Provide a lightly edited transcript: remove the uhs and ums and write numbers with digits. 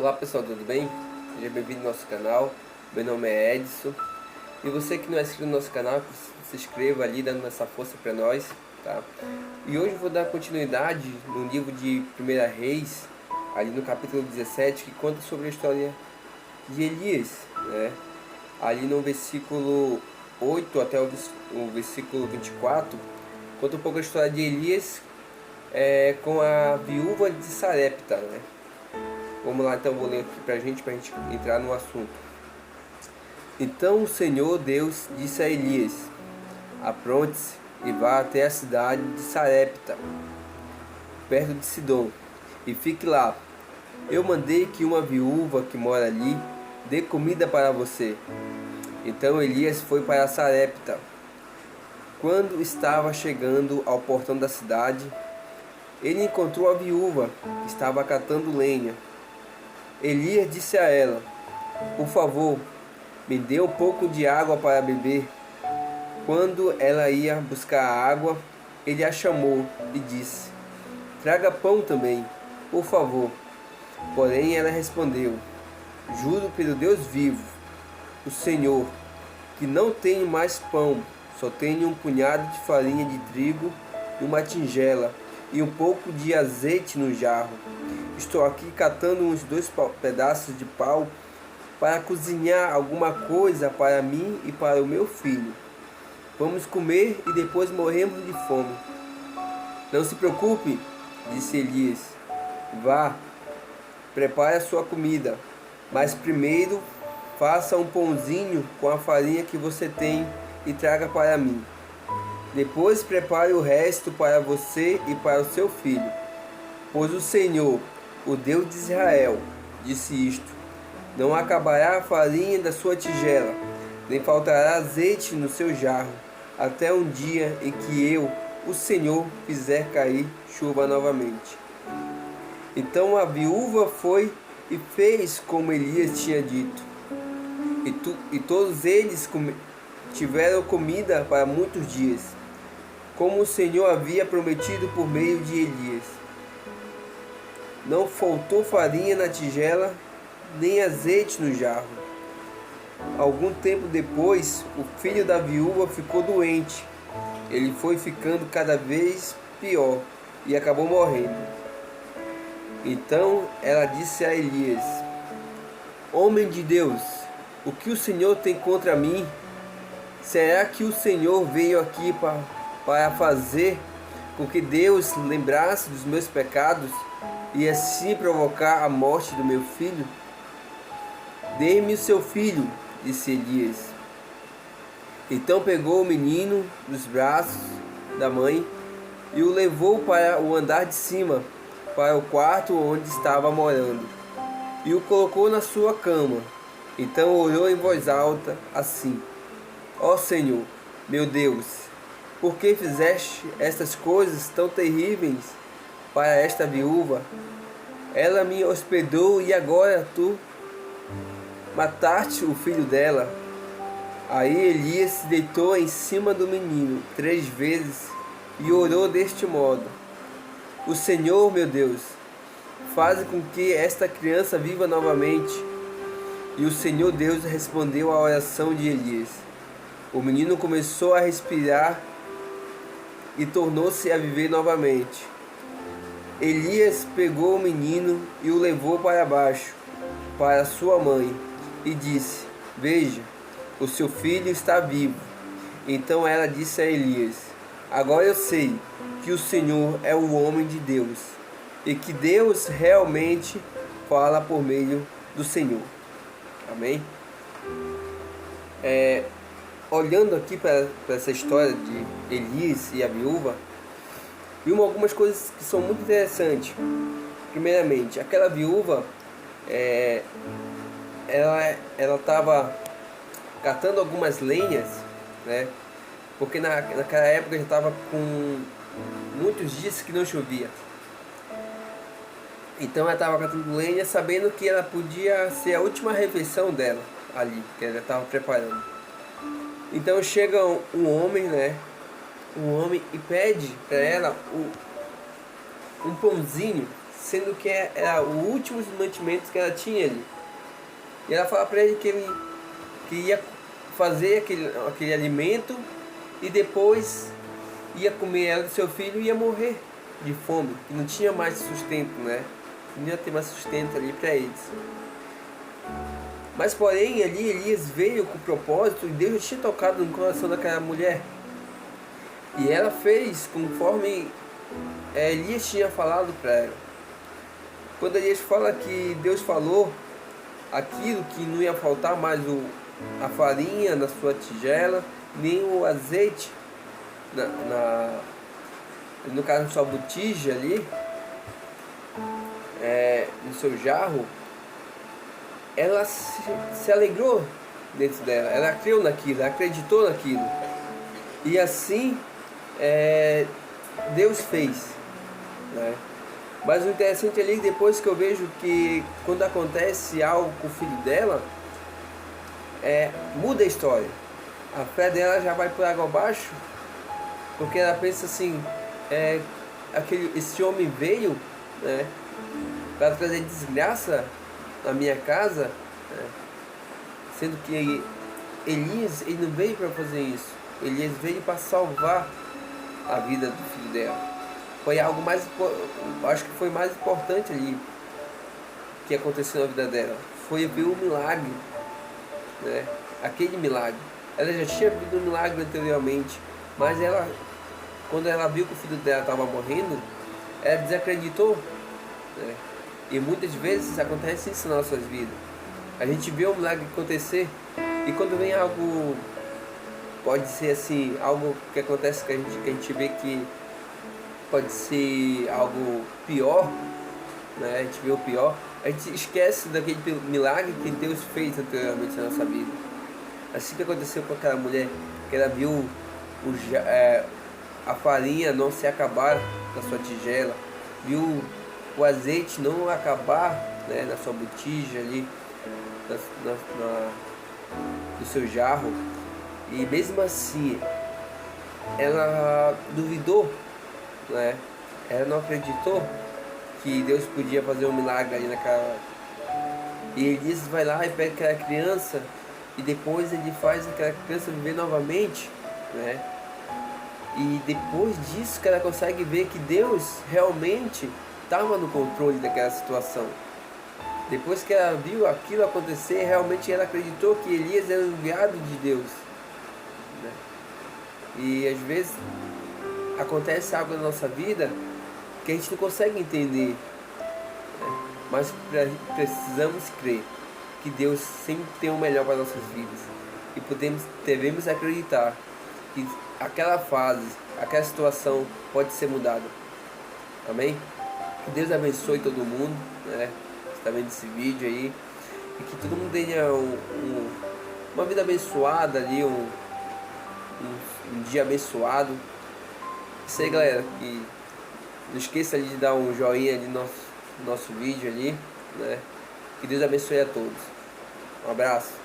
Olá pessoal, tudo bem? Seja bem-vindo ao nosso canal. Meu nome é Edson. E você que não é inscrito no nosso canal, se inscreva ali, dando essa força para nós, tá? E hoje eu vou dar continuidade no livro de 1 Reis, ali no capítulo 17, que conta sobre a história de Elias, né? Ali no versículo 8 até o versículo 24, conta um pouco a história de Elias com a viúva de Sarepta, né? Vamos lá, então vou ler aqui pra gente entrar no assunto. Então o Senhor Deus disse a Elias: apronte-se e vá até a cidade de Sarepta, perto de Sidom, e fique lá. Eu mandei que uma viúva que mora ali dê comida para você. Então Elias foi para Sarepta. Quando estava chegando ao portão da cidade, ele encontrou a viúva que estava catando lenha. Elias disse a ela: por favor, me dê um pouco de água para beber. Quando ela ia buscar a água, ele a chamou e disse: traga pão também, por favor. Porém ela respondeu: juro pelo Deus vivo, o Senhor, que não tenho mais pão, só tenho um punhado de farinha de trigo, uma tigela e um pouco de azeite no jarro. Estou aqui catando uns 2 pedaços de pau para cozinhar alguma coisa para mim e para o meu filho. Vamos comer e depois morremos de fome. Não se preocupe, disse Elias. Vá, prepare a sua comida, mas primeiro faça um pãozinho com a farinha que você tem e traga para mim. Depois prepare o resto para você e para o seu filho. Pois o Senhor, o Deus de Israel, disse isto: não acabará a farinha da sua tigela, nem faltará azeite no seu jarro, até um dia em que eu, o Senhor, fizer cair chuva novamente. Então a viúva foi e fez como Elias tinha dito. E todos eles tiveram comida para muitos dias, como o Senhor havia prometido por meio de Elias. Não faltou farinha na tigela, nem azeite no jarro. Algum tempo depois, o filho da viúva ficou doente. Ele foi ficando cada vez pior e acabou morrendo. Então ela disse a Elias: homem de Deus, o que o Senhor tem contra mim? Será que o Senhor veio aqui para fazer com que Deus lembrasse dos meus pecados e assim provocar a morte do meu filho? Dê-me o seu filho, disse Elias. Então pegou o menino dos braços da mãe e o levou para o andar de cima, para o quarto onde estava morando, e o colocou na sua cama. Então orou em voz alta assim: ó Senhor, meu Deus, por que fizeste estas coisas tão terríveis para esta viúva? Ela me hospedou e agora tu mataste o filho dela. Aí Elias se deitou em cima do menino 3 vezes e orou deste modo: o Senhor, meu Deus, faz com que esta criança viva novamente. E o Senhor Deus respondeu à oração de Elias. O menino começou a respirar e tornou-se a viver novamente. Elias pegou o menino e o levou para baixo, para sua mãe, e disse: veja, o seu filho está vivo. Então ela disse a Elias: agora eu sei que o Senhor é o homem de Deus, e que Deus realmente fala por meio do Senhor. Amém? Olhando aqui para essa história de Elias e a viúva, vimos algumas coisas que são muito interessantes. Primeiramente, aquela viúva, ela estava catando algumas lenhas, né? Porque naquela época já estava com muitos dias que não chovia. Então ela estava catando lenha, sabendo que ela podia ser a última refeição dela ali, que ela estava preparando. Então chega um homem, né? Um homem e pede para ela um pãozinho, sendo que era o último dos mantimentos que ela tinha ali. E ela fala para ele que ia fazer aquele alimento e depois ia comer ela e seu filho e ia morrer de fome, que não tinha mais sustento, né? Não ia ter mais sustento ali para eles. Mas porém ali Elias veio com o propósito e Deus já tinha tocado no coração daquela mulher. E ela fez conforme Elias tinha falado para ela. Quando Elias fala que Deus falou aquilo que não ia faltar mais a farinha na sua tigela, nem o azeite no caso na sua botija ali, no seu jarro, ela se alegrou dentro dela, ela creu naquilo, ela acreditou naquilo. E assim Deus fez, né? Mas o interessante ali, depois que eu vejo que quando acontece algo com o filho dela, muda a história. A fé dela já vai por água abaixo, porque ela pensa assim, esse homem veio, né, para trazer desgraça na minha casa, né, sendo que Elias, ele não veio para fazer isso. Elias veio para salvar a vida do filho dela. Foi algo mais, acho que foi mais importante ali que aconteceu na vida dela. Foi ver o milagre, né? Aquele milagre. Ela já tinha visto um milagre anteriormente, mas quando ela viu que o filho dela estava morrendo, ela desacreditou, né? E muitas vezes acontece isso nas nossas vidas. A gente vê o milagre acontecer e quando vem algo, pode ser assim, algo que acontece que a gente vê que pode ser algo pior, né? A gente vê o pior, a gente esquece daquele milagre que Deus fez anteriormente na nossa vida. Assim que aconteceu com aquela mulher, que ela viu a farinha não se acabar na sua tigela, viu o azeite não acabar, né, na sua botija ali, no seu jarro, e mesmo assim ela duvidou, né? Ela não acreditou que Deus podia fazer um milagre ali naquela. E Elias vai lá e pega aquela criança e depois ele faz aquela criança viver novamente, né? E depois disso que ela consegue ver que Deus realmente estava no controle daquela situação. Depois que ela viu aquilo acontecer, realmente ela acreditou que Elias era o enviado de Deus, né? E às vezes acontece algo na nossa vida que a gente não consegue entender, né? Mas precisamos crer que Deus sempre tem o melhor para nossas vidas e devemos acreditar que aquela fase, aquela situação pode ser mudada. Amém? Que Deus abençoe todo mundo, né? Que está vendo esse vídeo aí, e que todo mundo tenha uma vida abençoada ali, um dia abençoado. Isso aí, galera, que não esqueça de dar um joinha ali no nosso vídeo ali, né? Que Deus abençoe a todos. Um abraço.